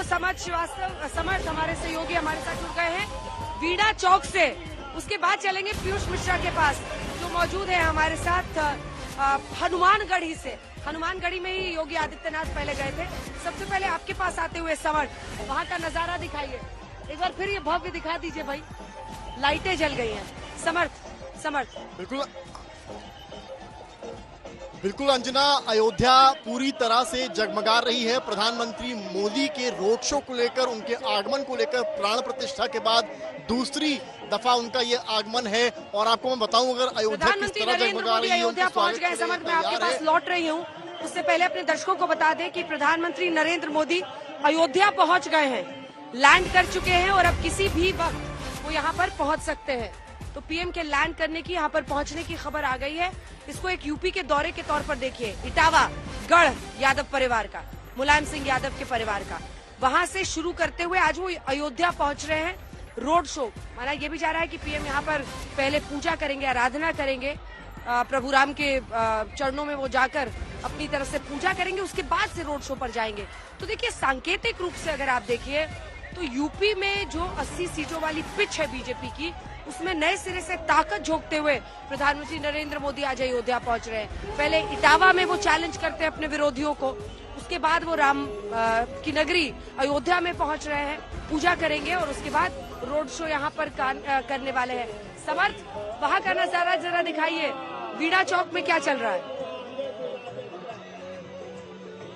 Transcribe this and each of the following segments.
समर्थ श्रीवास्तव समर्थ हमारे सहयोगी हमारे साथ जुड़ गए हैं वीणा चौक से। उसके बाद चलेंगे पीयूष मिश्रा के पास जो मौजूद है हमारे साथ हनुमानगढ़ी से। हनुमानगढ़ी में ही योगी आदित्यनाथ पहले गए थे। सबसे पहले आपके पास आते हुए समर्थ वहाँ का नजारा दिखाइए एक बार, फिर ये भव्य दिखा दीजिए भाई। लाइटें जल गई हैं। समर्थ बिल्कुल अंजना, अयोध्या पूरी तरह से जगमगा रही है। प्रधानमंत्री मोदी के रोड शो को लेकर, उनके आगमन को लेकर प्राण प्रतिष्ठा के बाद दूसरी दफा उनका ये आगमन है। और आपको मैं बताऊं, अगर अयोध्या किस तरह जगमगा रही है, अयोध्या पहुंच गए। समझ में आपके पास लौट रही हूँ। उससे पहले अपने दर्शकों को बता दें कि प्रधानमंत्री नरेंद्र मोदी अयोध्या पहुंच गए हैं, लैंड कर चुके हैं और अब किसी भी वक्त वो यहाँ पर पहुंच सकते हैं। तो पीएम के लैंड करने की, यहाँ पर पहुंचने की खबर आ गई है। इसको एक यूपी के दौरे के तौर पर देखिए। इटावा गढ़ यादव परिवार का, मुलायम सिंह यादव के परिवार का, वहां से शुरू करते हुए आज वो अयोध्या पहुंच रहे हैं। रोड शो माना ये भी जा रहा है कि पीएम यहाँ पर पहले पूजा करेंगे, आराधना करेंगे, प्रभु राम के चरणों में वो जाकर अपनी तरफ से पूजा करेंगे, उसके बाद से रोड शो पर जाएंगे। तो देखिए सांकेतिक रूप से अगर आप देखिए तो यूपी में जो 80 सीटों वाली पिच है बीजेपी की, उसमें नए सिरे से ताकत झोंकते हुए प्रधानमंत्री नरेंद्र मोदी आज अयोध्या पहुंच रहे हैं। पहले इटावा में वो चैलेंज करते हैं अपने विरोधियों को, उसके बाद वो राम की नगरी अयोध्या में पहुंच रहे हैं, पूजा करेंगे और उसके बाद रोड शो यहाँ पर करने वाले हैं। समर्थ वहाँ का नजारा जरा दिखाइए, वीणा चौक में क्या चल रहा है?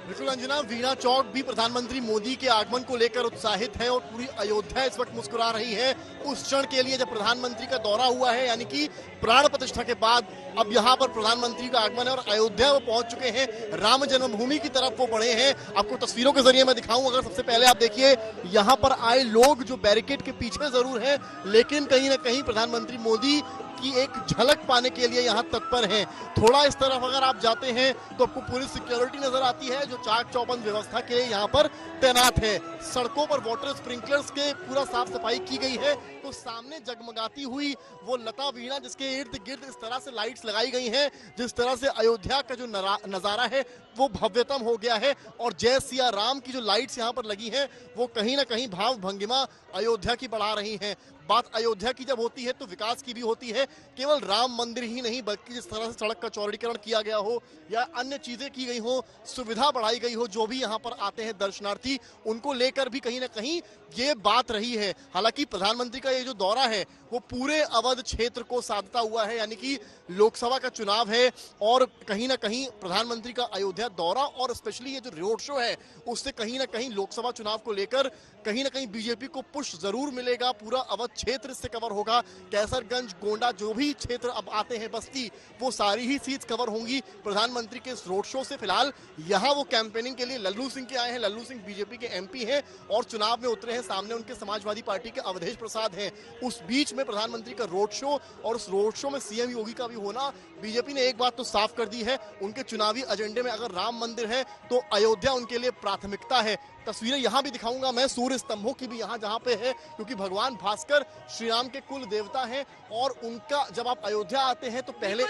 बिल्कुल अंजना, वीणा चौक भी प्रधानमंत्री मोदी के आगमन को लेकर उत्साहित है और पूरी अयोध्या इस वक्त मुस्कुरा रही है उस क्षण के लिए जब प्रधानमंत्री का दौरा हुआ है, यानी कि प्राण प्रतिष्ठा के बाद अब यहाँ पर प्रधानमंत्री का आगमन है और अयोध्या वो पहुंच चुके हैं। राम जन्मभूमि की तरफ वो बढ़े हैं। आपको तस्वीरों के जरिए मैं दिखाऊं, अगर सबसे पहले आप देखिए यहाँ पर आए लोग जो बैरिकेड के पीछे जरूर हैं, लेकिन कहीं ना कहीं प्रधानमंत्री मोदी की एक झलक पाने के लिए यहाँ तत्पर हैं। थोड़ा इस तरफ अगर आप जाते हैं तो आपको पूरी सिक्योरिटी नजर आती है जो चाक चौबंद व्यवस्था के लिए यहाँ पर तैनात है। सड़कों पर वाटर स्प्रिंकलर्स के पूरा साफ सफाई की गई है। तो सामने जगमगाती हुई वो लता वीणा जिसके इर्द गिर्द इस तरह से लाइट्स लगाई गई हैं, जिस तरह से अयोध्या का जो नजारा है वो भव्यतम हो गया है। और जय सिया राम की जो लाइट्स यहाँ पर लगी हैं वो कहीं ना कहीं भाव भंगिमा अयोध्या की बढ़ा रही हैं। बात अयोध्या की जब होती है तो विकास की भी होती है। केवल राम मंदिर ही नहीं बल्कि जिस तरह से सड़क का चौड़ीकरण किया गया हो या अन्य चीजें की गई हो, सुविधा बढ़ाई गई हो, जो भी यहाँ पर आते हैं दर्शनार्थी उनको लेकर भी कहीं ना कहीं ये बात रही है। हालांकि प्रधानमंत्री का ये जो दौरा है वो पूरे अवध क्षेत्र को साधता हुआ है, यानी कि लोकसभा का चुनाव है और कहीं ना कहीं प्रधानमंत्री का अयोध्या दौरा और स्पेशली ये जो रोड शो है उससे कहीं ना कहीं लोकसभा चुनाव को लेकर कहीं ना कहीं बीजेपी को पुश जरूर मिलेगा। पूरा अवध क्षेत्र इससे कवर होगा। कैसरगंज, गोंडा, जो भी क्षेत्र अब आते हैं, बस्ती, वो सारी ही सीट्स कवर होंगी प्रधानमंत्री के इस रोड शो से। फिलहाल यहाँ वो कैंपेनिंग के लिए लल्लू सिंह के आए हैं। लल्लू सिंह बीजेपी के एमपी हैं और चुनाव में उतरे हैं। सामने उनके समाजवादी पार्टी के अवधेश प्रसाद हैं। उस बीच में प्रधानमंत्री का रोड शो और उस रोड शो में सीएम योगी का भी होना, बीजेपी ने एक बात तो साफ कर दी है, उनके चुनावी एजेंडे में अगर राम मंदिर है तो अयोध्या उनके लिए प्राथमिकता है। तस्वीरें यहाँ भी दिखाऊंगा मैं सूर्य स्तंभों की भी यहाँ जहाँ पे है, क्योंकि भगवान भास्कर श्री राम के कुल देवता हैं और उनका जब आप अयोध्या आते हैं तो पहले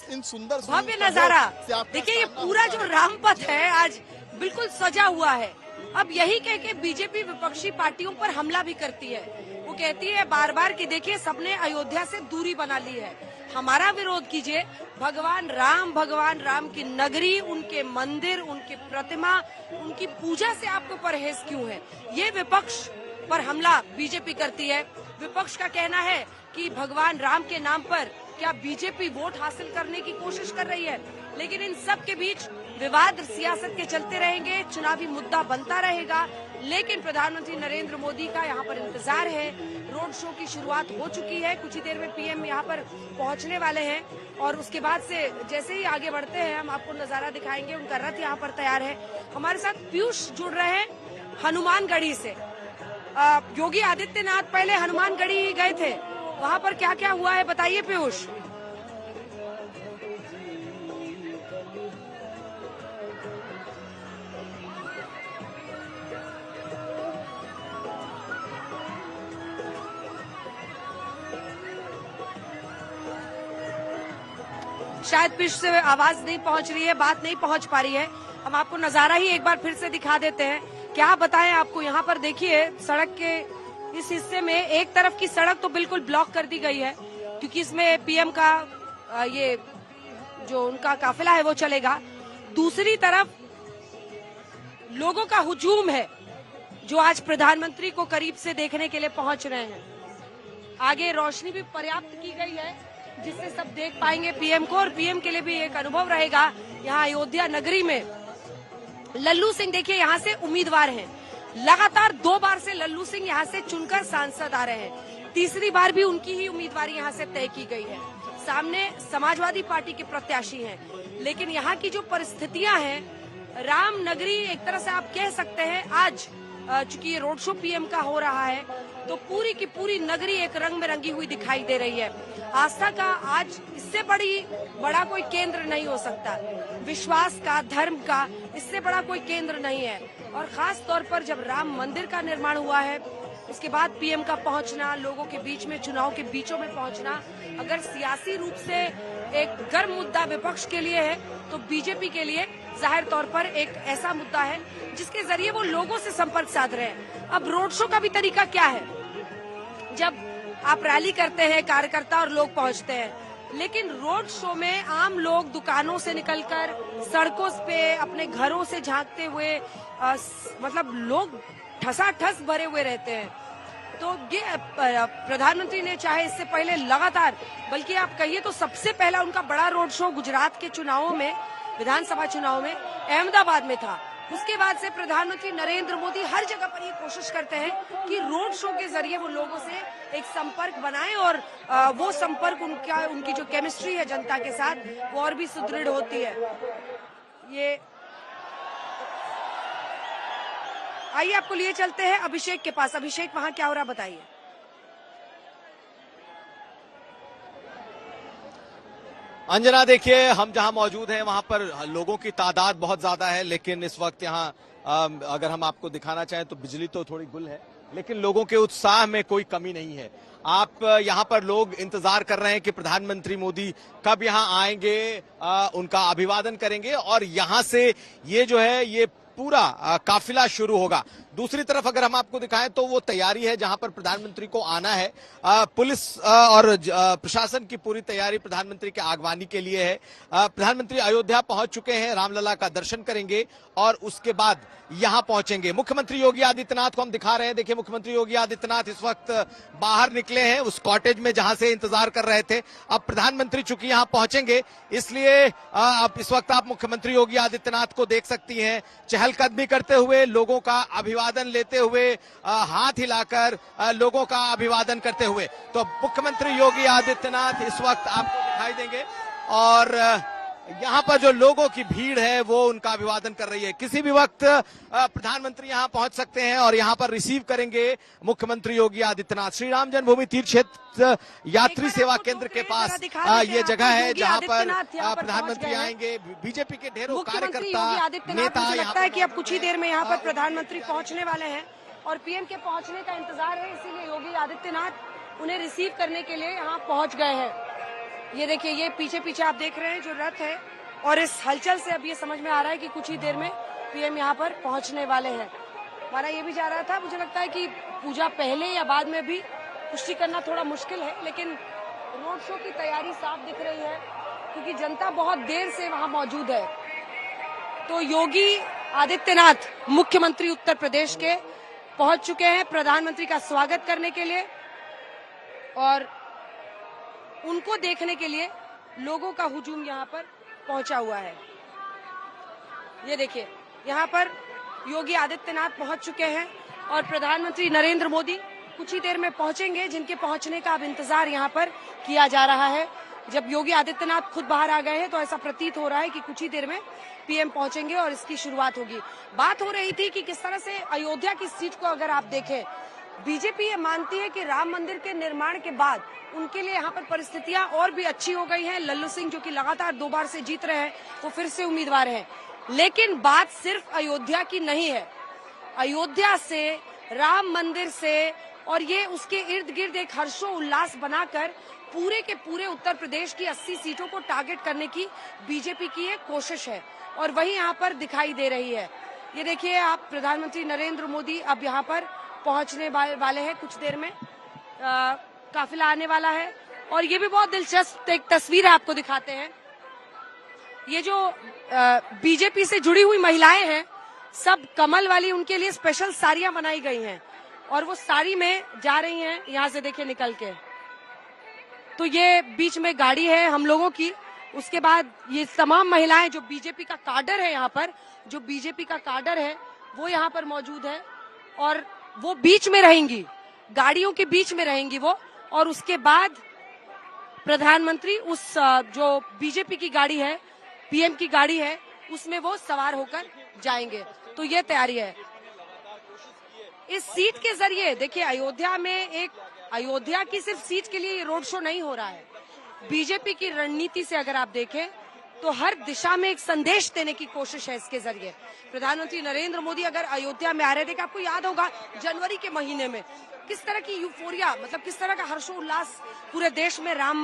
इन सुंदर भव्य नजारा देखिए। ये पूरा जो रामपथ है आज बिल्कुल सजा हुआ है। अब यही कह के बीजेपी विपक्षी पार्टियों पर हमला भी करती है। वो कहती है बार बार कि देखिए सबने अयोध्या से दूरी बना ली है, हमारा विरोध कीजिए। भगवान राम की नगरी, उनके मंदिर, उनकी प्रतिमा, उनकी पूजा से आपको परहेज क्यों है? ये विपक्ष पर हमला बीजेपी करती है। विपक्ष का कहना है कि भगवान राम के नाम पर क्या बीजेपी वोट हासिल करने की कोशिश कर रही है, लेकिन इन सब के बीच विवाद सियासत के चलते रहेंगे, चुनावी मुद्दा बनता रहेगा। लेकिन प्रधानमंत्री नरेंद्र मोदी का यहाँ पर इंतजार है। रोड शो की शुरुआत हो चुकी है, कुछ ही देर में पीएम यहाँ पर पहुँचने वाले हैं और उसके बाद से जैसे ही आगे बढ़ते हैं हम आपको नजारा दिखाएंगे। उनका रथ यहाँ पर तैयार है। हमारे साथ पीयूष जुड़ रहे हैं हनुमानगढ़ी से। योगी आदित्यनाथ पहले हनुमानगढ़ी गए थे, वहाँ पर क्या क्या हुआ है बताइए पीयूष। शायद पिच से आवाज नहीं पहुंच रही है, बात नहीं पहुंच पा रही है। हम आपको नजारा ही एक बार फिर से दिखा देते हैं क्या बताएं आपको। यहाँ पर देखिए सड़क के इस हिस्से में एक तरफ की सड़क तो बिल्कुल ब्लॉक कर दी गई है, क्योंकि इसमें पीएम का ये जो उनका काफिला है वो चलेगा। दूसरी तरफ लोगों का हुजूम है जो आज प्रधानमंत्री को करीब से देखने के लिए पहुंच रहे हैं। आगे रोशनी भी पर्याप्त की गई है जिससे सब देख पाएंगे पीएम को, और पीएम के लिए भी एक अनुभव रहेगा। यहाँ अयोध्या नगरी में लल्लू सिंह देखिए यहाँ से उम्मीदवार हैं। लगातार 2 बार से लल्लू सिंह यहाँ से चुनकर सांसद आ रहे हैं। तीसरी बार भी उनकी ही उम्मीदवारी यहाँ से तय की गई है। सामने समाजवादी पार्टी के प्रत्याशी हैं, लेकिन यहाँ की जो परिस्थितियां हैं, राम नगरी एक तरह से आप कह सकते हैं आज चूंकि ये रोड शो पीएम का हो रहा है तो पूरी की पूरी नगरी एक रंग में रंगी हुई दिखाई दे रही है। आस्था का आज इससे बड़ा कोई केंद्र नहीं हो सकता, विश्वास का, धर्म का इससे बड़ा कोई केंद्र नहीं है। और खास तौर पर जब राम मंदिर का निर्माण हुआ है उसके बाद पीएम का पहुंचना, लोगों के बीच में, चुनाव के बीचों में पहुंचना, अगर सियासी रूप से एक गर्म मुद्दा विपक्ष के लिए है तो बीजेपी के लिए जाहिर तौर पर एक ऐसा मुद्दा है जिसके जरिए वो लोगों से संपर्क साध रहे हैं। अब रोड शो का भी तरीका क्या है, जब आप रैली करते हैं कार्यकर्ता और लोग पहुंचते हैं, लेकिन रोड शो में आम लोग दुकानों से निकलकर सड़कों पे अपने घरों से झांकते हुए मतलब लोग ठसाठस भरे हुए रहते हैं। तो ये प्रधानमंत्री ने चाहे इससे पहले लगातार, बल्कि आप कहिए तो सबसे पहला उनका बड़ा रोड शो गुजरात के चुनावों में, विधानसभा चुनाव में अहमदाबाद में था। उसके बाद से प्रधानमंत्री नरेंद्र मोदी हर जगह पर ये कोशिश करते हैं कि रोड शो के जरिए वो लोगों से एक संपर्क बनाएं और वो संपर्क उनकी जो केमिस्ट्री है जनता के साथ वो और भी सुदृढ़ होती है। ये आइए आपको लिए चलते हैं अभिषेक के पास। अभिषेक वहां क्या हो रहा बताइए। अंजना देखिए, हम जहां मौजूद हैं वहां पर लोगों की तादाद बहुत ज्यादा है, लेकिन इस वक्त यहां अगर हम आपको दिखाना चाहें तो बिजली तो थोड़ी गुल है, लेकिन लोगों के उत्साह में कोई कमी नहीं है। आप यहां पर लोग इंतजार कर रहे हैं कि प्रधानमंत्री मोदी कब यहां आएंगे, उनका अभिवादन करेंगे और यहां से ये जो है ये पूरा काफिला शुरू होगा। दूसरी तरफ अगर हम आपको दिखाएं तो वो तैयारी है जहां पर प्रधानमंत्री को आना है। पुलिस और प्रशासन की पूरी तैयारी प्रधानमंत्री के आगवानी के लिए है। प्रधानमंत्री अयोध्या पहुंच चुके हैं, रामलला का दर्शन करेंगे और उसके बाद यहां पहुंचेंगे। मुख्यमंत्री योगी आदित्यनाथ को हम दिखा रहे हैं। देखिए, मुख्यमंत्री योगी आदित्यनाथ इस वक्त बाहर निकले हैं उस कॉटेज में जहां से इंतजार कर रहे थे। अब प्रधानमंत्री चूंकि यहां पहुंचेंगे इसलिए अब इस वक्त आप मुख्यमंत्री योगी आदित्यनाथ को देख सकती हैं चहलकदमी करते हुए, लोगों का अभिवादन लेते हुए, हाथ हिलाकर लोगों का अभिवादन करते हुए। तो मुख्यमंत्री योगी आदित्यनाथ इस वक्त आपको दिखाई देंगे और यहाँ पर जो लोगों की भीड़ है वो उनका अभिवादन कर रही है। किसी भी वक्त प्रधानमंत्री यहाँ पहुंच सकते हैं और यहाँ पर रिसीव करेंगे मुख्यमंत्री योगी आदित्यनाथ। श्री राम जन्मभूमि तीर्थ क्षेत्र यात्री सेवा केंद्र के पास ये जगह है जहाँ पर प्रधानमंत्री आएंगे। बीजेपी के ढेरों कार्यकर्ता, नेता, लगता है कि अब कुछ ही देर में यहाँ पर प्रधानमंत्री पहुँचने वाले हैं और पीएम के पहुँचने का इंतजार है, इसीलिए योगी आदित्यनाथ उन्हें रिसीव करने के लिए यहाँ पहुँच गए हैं। ये देखिए, ये पीछे पीछे आप देख रहे हैं जो रथ है, और इस हलचल से अब ये समझ में आ रहा है कि कुछ ही देर में पीएम यहाँ पर पहुँचने वाले हैं। माना ये भी जा रहा था, मुझे लगता है कि पूजा पहले या बाद में भी पुष्टि करना थोड़ा मुश्किल है, लेकिन रोड शो की तैयारी साफ दिख रही है क्योंकि जनता बहुत देर से वहाँ मौजूद है। तो योगी आदित्यनाथ मुख्यमंत्री उत्तर प्रदेश के पहुंच चुके हैं प्रधानमंत्री का स्वागत करने के लिए, और उनको देखने के लिए लोगों का हुजूम यहाँ पर पहुंचा हुआ है। ये देखिए, यहाँ पर योगी आदित्यनाथ पहुंच चुके हैं और प्रधानमंत्री नरेंद्र मोदी कुछ ही देर में पहुंचेंगे, जिनके पहुंचने का अब इंतजार यहाँ पर किया जा रहा है। जब योगी आदित्यनाथ खुद बाहर आ गए हैं तो ऐसा प्रतीत हो रहा है कि कुछ ही देर में पीएम पहुंचेंगे और इसकी शुरुआत होगी। बात हो रही थी कि किस तरह से अयोध्या की सीट को अगर आप देखें, बीजेपी ये मानती है कि राम मंदिर के निर्माण के बाद उनके लिए यहाँ पर परिस्थितियां और भी अच्छी हो गई हैं। लल्लू सिंह जो कि लगातार 2 बार से जीत रहे हैं वो फिर से उम्मीदवार हैं। लेकिन बात सिर्फ अयोध्या की नहीं है। अयोध्या से, राम मंदिर से और ये उसके इर्द गिर्द एक हर्षो उल्लास बनाकर पूरे के पूरे उत्तर प्रदेश की 80 सीटों को टारगेट करने की बीजेपी की एक कोशिश है और वही यहाँ पर दिखाई दे रही है। ये देखिए आप, प्रधानमंत्री नरेंद्र मोदी अब यहाँ पर पहुंचने वाले हैं कुछ देर में। काफिला आने वाला है और ये भी बहुत दिलचस्प एक तस्वीर आपको दिखाते हैं। ये जो बीजेपी से जुड़ी हुई महिलाएं हैं, सब कमल वाली, उनके लिए स्पेशल साड़ियां बनाई गई हैं और वो साड़ी में जा रही हैं यहाँ से, देखिए निकल के। तो ये बीच में गाड़ी है हम लोगों की। उसके बाद ये तमाम महिलाएं जो बीजेपी का काडर है, यहाँ पर जो बीजेपी का काडर है वो यहाँ पर मौजूद है और वो बीच में रहेंगी, गाड़ियों के बीच में रहेंगी वो। और उसके बाद प्रधानमंत्री उस जो बीजेपी की गाड़ी है, पीएम की गाड़ी है, उसमें वो सवार होकर जाएंगे। तो ये तैयारी है। इस सीट के जरिए देखिए, अयोध्या में अयोध्या की सिर्फ सीट के लिए ये रोड शो नहीं हो रहा है। बीजेपी की रणनीति से अगर आप देखें तो हर दिशा में एक संदेश देने की कोशिश है इसके जरिए। प्रधानमंत्री नरेंद्र मोदी अगर अयोध्या में आ रहे थे, आपको याद होगा जनवरी के महीने में किस तरह की यूफोरिया, मतलब किस तरह का हर्षोल्लास पूरे देश में राम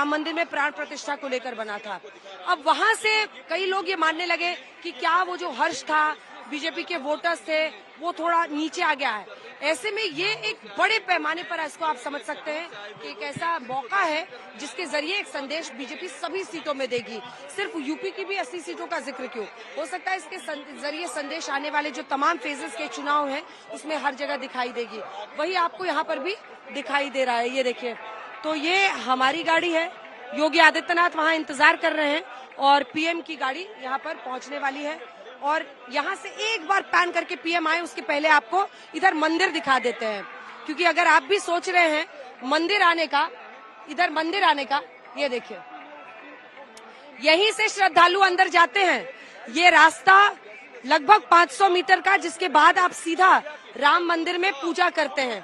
मंदिर में प्राण प्रतिष्ठा को लेकर बना था। अब वहां से कई लोग ये मानने लगे कि क्या वो जो हर्ष था, बीजेपी के वोटर्स थे, वो थोड़ा नीचे आ गया है। ऐसे में ये एक बड़े पैमाने पर, इसको आप समझ सकते हैं कि एक ऐसा मौका है जिसके जरिए एक संदेश बीजेपी सभी सीटों में देगी। सिर्फ यूपी की भी 80 सीटों का जिक्र क्यों, हो सकता है इसके जरिए संदेश आने वाले जो तमाम फेजेस के चुनाव हैं उसमें हर जगह दिखाई देगी। वही आपको यहाँ पर भी दिखाई दे रहा है। ये देखिए, तो ये हमारी गाड़ी है, योगी आदित्यनाथ वहाँ इंतजार कर रहे हैं और पीएम की गाड़ी यहाँ पर पहुंचने वाली है। और यहाँ से एक बार पैन करके पीएम आए, उसके पहले आपको इधर मंदिर दिखा देते हैं, क्योंकि अगर आप भी सोच रहे हैं मंदिर आने का, इधर मंदिर आने का, ये देखिए यहीं से श्रद्धालु अंदर जाते हैं। ये रास्ता लगभग 500 मीटर का, जिसके बाद आप सीधा राम मंदिर में पूजा करते हैं।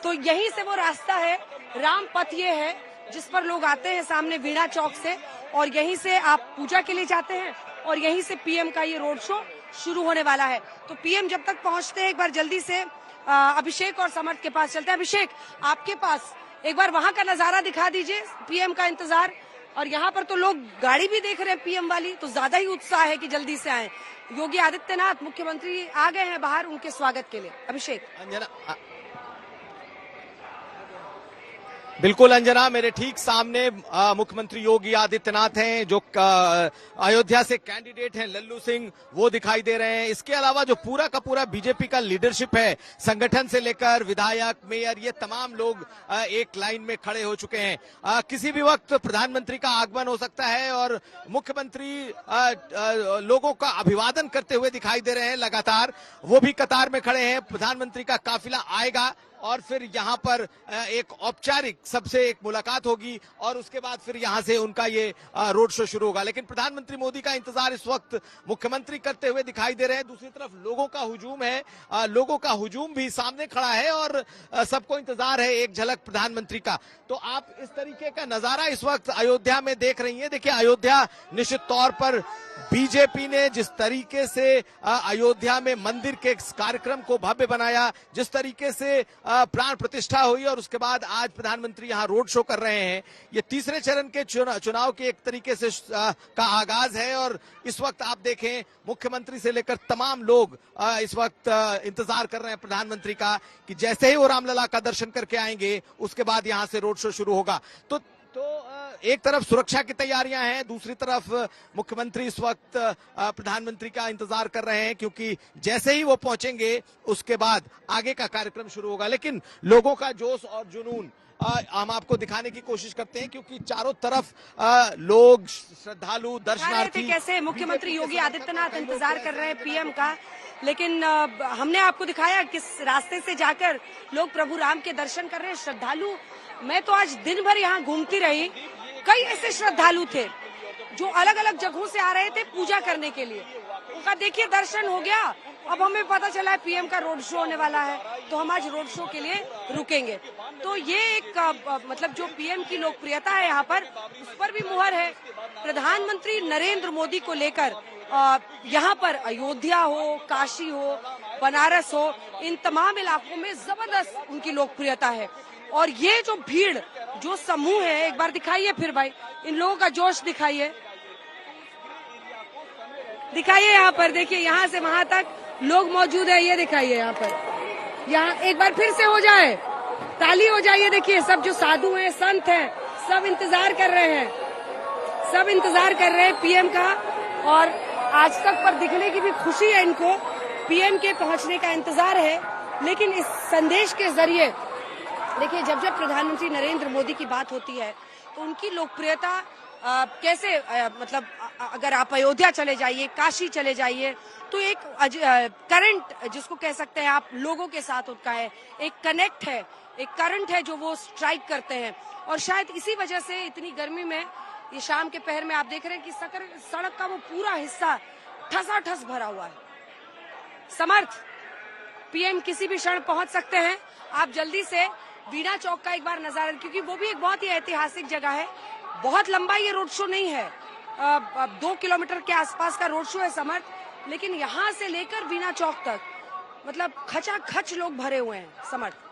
तो यहीं से वो रास्ता है, राम पथ ये है जिस पर लोग आते हैं सामने वीणा चौक से, और यहीं से आप पूजा के लिए जाते हैं और यहीं से पीएम का ये रोड शो शुरू होने वाला है। तो पीएम जब तक पहुंचते हैं, एक बार जल्दी से अभिषेक और समर्थ के पास चलते हैं। अभिषेक, आपके पास एक बार वहां का नजारा दिखा दीजिए, पीएम का इंतजार। और यहाँ पर तो लोग गाड़ी भी देख रहे हैं पीएम वाली, तो ज्यादा ही उत्साह है कि जल्दी से आए। योगी आदित्यनाथ मुख्यमंत्री आ गए हैं बाहर उनके स्वागत के लिए। अभिषेक। अंजना, बिल्कुल अंजना, मेरे ठीक सामने मुख्यमंत्री योगी आदित्यनाथ हैं, जो अयोध्या से कैंडिडेट हैं, लल्लू सिंह, वो दिखाई दे रहे हैं। इसके अलावा जो पूरा का पूरा बीजेपी का लीडरशिप है, संगठन से लेकर विधायक, मेयर, ये तमाम लोग एक लाइन में खड़े हो चुके हैं। किसी भी वक्त प्रधानमंत्री का आगमन हो सकता है और मुख्यमंत्री लोगों का अभिवादन करते हुए दिखाई दे रहे हैं लगातार। वो भी कतार में खड़े हैं। प्रधानमंत्री का काफिला आएगा और फिर यहाँ पर एक औपचारिक सबसे एक मुलाकात होगी और उसके बाद फिर यहाँ से उनका ये रोड शो शुरू होगा। लेकिन प्रधानमंत्री मोदी का इंतजार इस वक्त मुख्यमंत्री करते हुए दिखाई दे रहे हैं। दूसरी तरफ लोगों का हुजूम है, लोगों का हुजूम भी सामने खड़ा है और सबको इंतजार है एक झलक प्रधानमंत्री का। तो आप इस तरीके का नजारा इस वक्त अयोध्या में देख रही है। देखिए, अयोध्या निश्चित तौर पर बीजेपी ने जिस तरीके से अयोध्या में मंदिर के कार्यक्रम को भव्य बनाया, जिस तरीके से प्राण प्रतिष्ठा हुई और उसके बाद आज प्रधानमंत्री यहाँ रोड शो कर रहे हैं, ये तीसरे चरण के चुनाव के एक तरीके से का आगाज है। और इस वक्त आप देखें, मुख्यमंत्री से लेकर तमाम लोग इस वक्त इंतजार कर रहे हैं प्रधानमंत्री का कि जैसे ही वो रामलला का दर्शन करके आएंगे उसके बाद यहाँ से रोड शो शुरू होगा। तो एक तरफ सुरक्षा की तैयारियां हैं, दूसरी तरफ मुख्यमंत्री इस वक्त प्रधानमंत्री का इंतजार कर रहे हैं, क्योंकि जैसे ही वो पहुंचेंगे उसके बाद आगे का कार्यक्रम शुरू होगा। लेकिन लोगों का जोश और जुनून हम आपको दिखाने की कोशिश करते हैं, क्योंकि चारों तरफ लोग, श्रद्धालु, दर्शनार्थी, कैसे मुख्यमंत्री योगी आदित्यनाथ इंतजार कर रहे हैं पीएम का। लेकिन हमने आपको दिखाया किस रास्ते से जाकर लोग प्रभु राम के दर्शन कर रहे हैं। श्रद्धालु, मैं तो आज दिन भर यहाँ घूमती रही, कई ऐसे श्रद्धालु थे जो अलग अलग जगहों से आ रहे थे पूजा करने के लिए। उनका देखिए दर्शन हो गया, अब हमें पता चला है पीएम का रोड शो होने वाला है, तो हम आज रोड शो के लिए रुकेंगे। तो ये एक मतलब जो पीएम की लोकप्रियता है यहाँ पर, उस पर भी मुहर है। प्रधानमंत्री नरेंद्र मोदी को लेकर यहाँ पर अयोध्या हो, काशी हो, बनारस हो, इन तमाम इलाकों में जबरदस्त उनकी लोकप्रियता है। और ये जो भीड़, जो समूह है, एक बार दिखाइए फिर भाई, इन लोगों का जोश दिखाइए। दिखाइए यहाँ पर, देखिए यहाँ से वहां तक लोग मौजूद है, ये दिखाइए यहाँ पर। यहाँ एक बार फिर से हो जाए, ताली हो जाइए। देखिए सब जो साधु हैं, संत हैं, सब इंतजार कर रहे हैं, सब इंतजार कर रहे हैं पीएम का। और आज तक पर दिखने की भी खुशी है इनको, पीएम के पहुंचने का इंतजार है। लेकिन इस संदेश के जरिए देखिए, जब जब प्रधानमंत्री नरेंद्र मोदी की बात होती है तो उनकी लोकप्रियता कैसे मतलब अगर आप अयोध्या चले जाइए, काशी चले जाइए, तो एक करंट जिसको कह सकते हैं आप, लोगों के साथ उनका है, एक कनेक्ट है, एक करंट है जो वो स्ट्राइक करते हैं। और शायद इसी वजह से इतनी गर्मी में, ये शाम के पहर में आप देख रहे हैं कि सड़क का वो पूरा हिस्सा ठसाठस भरा हुआ है। समर्थ पीएम किसी भी क्षण पहुंच सकते हैं। आप जल्दी से वीणा चौक का एक बार नजारा, क्योंकि वो भी एक बहुत ही ऐतिहासिक जगह है। बहुत लंबा ये रोड शो नहीं है, 2 किलोमीटर के आसपास का रोड शो है समर्थ, लेकिन यहाँ से लेकर वीणा चौक तक मतलब खचाखच लोग भरे हुए हैं समर्थ।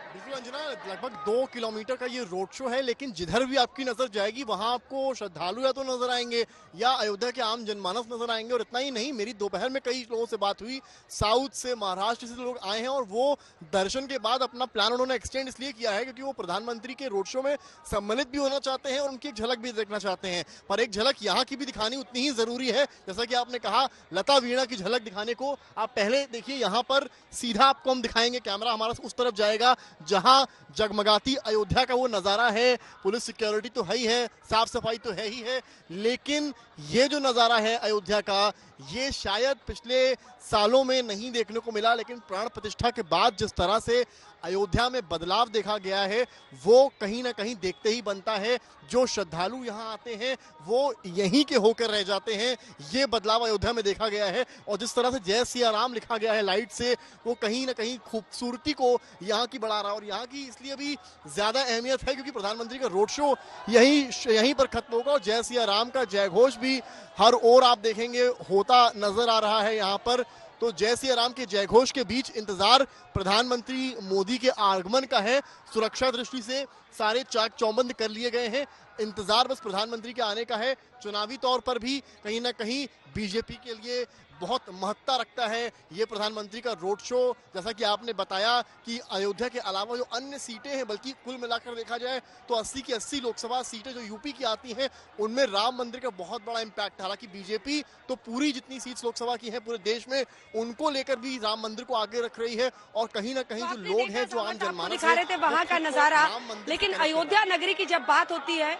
बिल्कुल अंजना, लगभग 2 किलोमीटर का ये रोड शो है, लेकिन जिधर भी आपकी नजर जाएगी वहां आपको श्रद्धालु या तो नजर आएंगे या अयोध्या के आम जनमानस नजर आएंगे। और इतना ही नहीं, मेरी दोपहर में कई लोगों से बात हुई, साउथ से, महाराष्ट्र से लोग आए हैं और वो दर्शन के बाद अपना प्लान उन्होंने एक्सटेंड इसलिए किया है क्योंकि वो प्रधानमंत्री के रोड शो में सम्मिलित भी होना चाहते हैं और उनकी एक झलक भी देखना चाहते हैं। पर एक झलक यहाँ की भी दिखानी उतनी ही जरूरी है। जैसा कि आपने कहा, लता वीणा की झलक दिखाने को आप पहले देखिए, यहाँ पर सीधा आपको हम दिखाएंगे, कैमरा हमारा उस तरफ जाएगा जहां जगमगाती अयोध्या का वो नजारा है। पुलिस सिक्योरिटी तो है ही है, साफ सफाई तो है ही है, लेकिन ये जो नजारा है अयोध्या का, ये शायद पिछले सालों में नहीं देखने को मिला। लेकिन प्राण प्रतिष्ठा के बाद जिस तरह से अयोध्या में बदलाव देखा गया है, वो कहीं ना कहीं देखते ही बनता है। जो श्रद्धालु यहाँ आते हैं वो यहीं के होकर रह जाते हैं। ये बदलाव अयोध्या में देखा गया है। और जिस तरह से जय सिया राम लिखा गया है लाइट से, वो कहीं ना कहीं खूबसूरती को यहाँ की बढ़ा रहा है। और यहाँ की इसलिए भी ज्यादा अहमियत है क्योंकि प्रधानमंत्री का रोड शो यहीं पर खत्म होगा और जय सिया राम का जय घोष भी हर ओर आप देखेंगे होता नजर आ रहा है यहाँ पर। तो जय सिया राम के जयघोष के बीच इंतजार प्रधानमंत्री मोदी के आगमन का है। सुरक्षा दृष्टि से सारे चाक चौबंद कर लिए गए हैं, इंतजार बस प्रधानमंत्री के आने का है। चुनावी तौर पर भी कहीं ना कहीं बीजेपी के लिए बहुत महत्ता रखता है ये प्रधानमंत्री का रोड शो। जैसा कि आपने बताया कि अयोध्या के अलावा जो अन्य सीटें हैं, बल्कि कुल मिलाकर देखा जाए तो 80 की 80 लोकसभा सीटें जो यूपी की आती हैं, उनमें राम मंदिर का बहुत बड़ा इम्पैक्ट है। हालांकि बीजेपी तो पूरी जितनी सीट्स लोकसभा की हैं पूरे देश में, उनको लेकर भी राम मंदिर को आगे रख रही है। और कहीं ना कहीं जो लोग हैं, जो आम जनमानस दिखा रहे थे वहां का नजारा। लेकिन अयोध्या नगरी की जब बात होती है,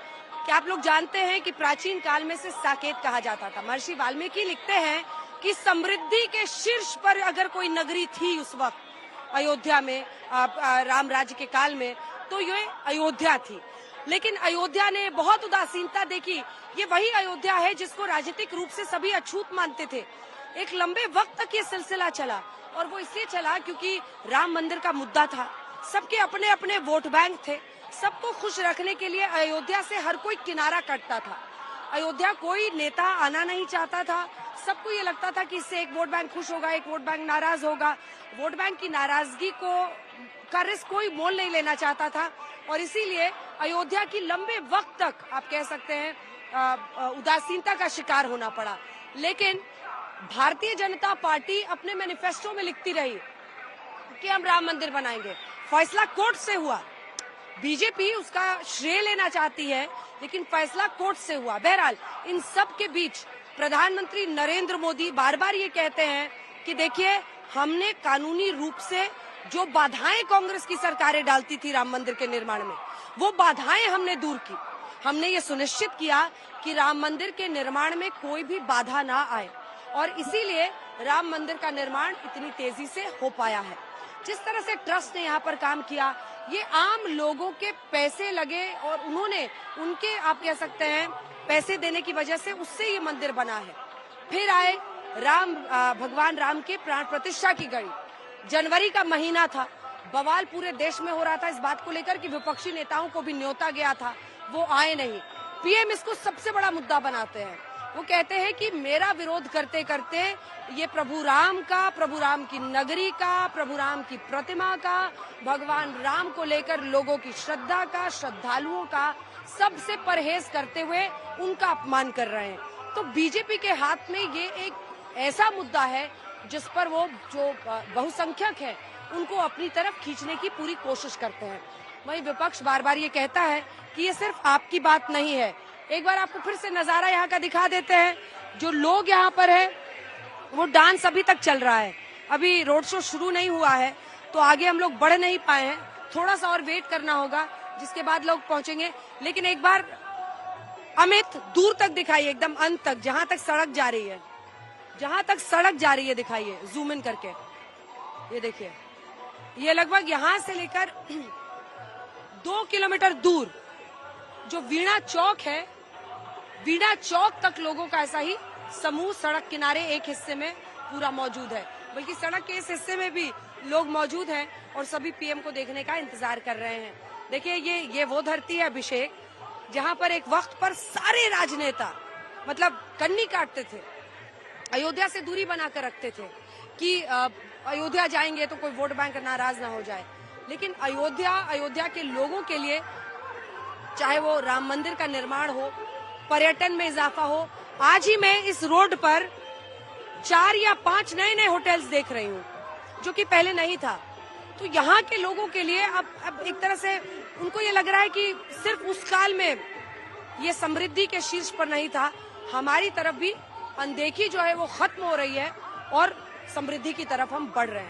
कि आप लोग जानते हैं कि प्राचीन काल में से साकेत कहा जाता था। महर्षि वाल्मीकि लिखते हैं कि समृद्धि के शीर्ष पर अगर कोई नगरी थी उस वक्त अयोध्या में, राम राज्य के काल में, तो ये अयोध्या थी। लेकिन अयोध्या ने बहुत उदासीनता देखी। ये वही अयोध्या है जिसको राजनीतिक रूप से सभी अछूत मानते थे। एक लंबे वक्त तक ये सिलसिला चला और वो इसलिए चला क्योंकि राम मंदिर का मुद्दा था। सबके अपने अपने वोट बैंक थे। सबको खुश रखने के लिए अयोध्या से हर कोई किनारा कटता था। अयोध्या कोई नेता आना नहीं चाहता था। सबको ये लगता था कि इससे एक वोट बैंक खुश होगा, एक वोट बैंक नाराज होगा। वोट बैंक की नाराजगी का रिस्क कोई मोल नहीं लेना चाहता था और इसीलिए अयोध्या की लंबे वक्त तक आप कह सकते हैं उदासीनता का शिकार होना पड़ा। लेकिन भारतीय जनता पार्टी अपने मैनिफेस्टो में लिखती रही कि हम राम मंदिर बनाएंगे। फैसला कोर्ट से हुआ। बीजेपी उसका श्रेय लेना चाहती है, लेकिन फैसला कोर्ट से हुआ। बहरहाल इन सब के बीच प्रधानमंत्री नरेंद्र मोदी बार बार ये कहते हैं कि देखिए, हमने कानूनी रूप से जो बाधाएं कांग्रेस की सरकारें डालती थी राम मंदिर के निर्माण में, वो बाधाएं हमने दूर की। हमने ये सुनिश्चित किया कि राम मंदिर के निर्माण में कोई भी बाधा ना आए और इसीलिए राम मंदिर का निर्माण इतनी तेजी से हो पाया है। जिस तरह से ट्रस्ट ने यहाँ पर काम किया, ये आम लोगों के पैसे लगे और उन्होंने उनके आप कह सकते हैं पैसे देने की वजह से उससे ये मंदिर बना है। फिर आए भगवान राम के प्राण प्रतिष्ठा की घड़ी। जनवरी का महीना था, बवाल पूरे देश में हो रहा था इस बात को लेकर कि विपक्षी नेताओं को भी न्योता गया था, वो आए नहीं। पीएम इसको सबसे बड़ा मुद्दा बनाते हैं। वो कहते हैं कि मेरा विरोध करते करते ये प्रभु राम की नगरी का, प्रभु राम की प्रतिमा का, भगवान राम को लेकर लोगों की श्रद्धा का, श्रद्धालुओं का सबसे परहेज करते हुए उनका अपमान कर रहे हैं। तो बीजेपी के हाथ में ये एक ऐसा मुद्दा है जिस पर वो जो बहुसंख्यक है उनको अपनी तरफ खींचने की पूरी कोशिश करते हैं। वहीं विपक्ष बार बार ये कहता है कि ये सिर्फ आपकी बात नहीं है। एक बार आपको फिर से नजारा यहाँ का दिखा देते हैं। जो लोग यहाँ पर है वो डांस अभी तक चल रहा है, अभी रोड शो शुरू नहीं हुआ है, तो आगे हम लोग बढ़ नहीं पाए हैं, थोड़ा सा और वेट करना होगा जिसके बाद लोग पहुंचेंगे। लेकिन एक बार अमित दूर तक दिखाइए, एकदम अंत तक, जहां तक सड़क जा रही है, जहां तक सड़क जा रही है दिखाइए जूम इन करके। ये देखिए, ये लगभग यहां से लेकर 2 किलोमीटर दूर जो वीणा चौक है, वीणा चौक तक लोगों का ऐसा ही समूह सड़क किनारे एक हिस्से में पूरा मौजूद है। बल्कि सड़क के इस हिस्से में भी लोग मौजूद हैं और सभी पीएम को देखने का इंतजार कर रहे हैं। देखिए, ये वो धरती है अभिषेक, जहां पर एक वक्त पर सारे राजनेता मतलब कन्नी काटते थे, अयोध्या से दूरी बनाकर रखते थे कि अयोध्या जाएंगे तो कोई वोट बैंक नाराज ना हो जाए। लेकिन अयोध्या के लोगों के लिए, चाहे वो राम मंदिर का निर्माण हो, पर्यटन में इजाफा हो, आज ही मैं इस रोड पर 4 या 5 नए होटल्स देख रही हूँ जो कि पहले नहीं था। तो यहाँ के लोगों के लिए अब एक तरह से उनको ये लग रहा है कि सिर्फ उस काल में ये समृद्धि के शीर्ष पर नहीं था, हमारी तरफ भी अनदेखी जो है वो खत्म हो रही है और समृद्धि की तरफ हम बढ़ रहे हैं।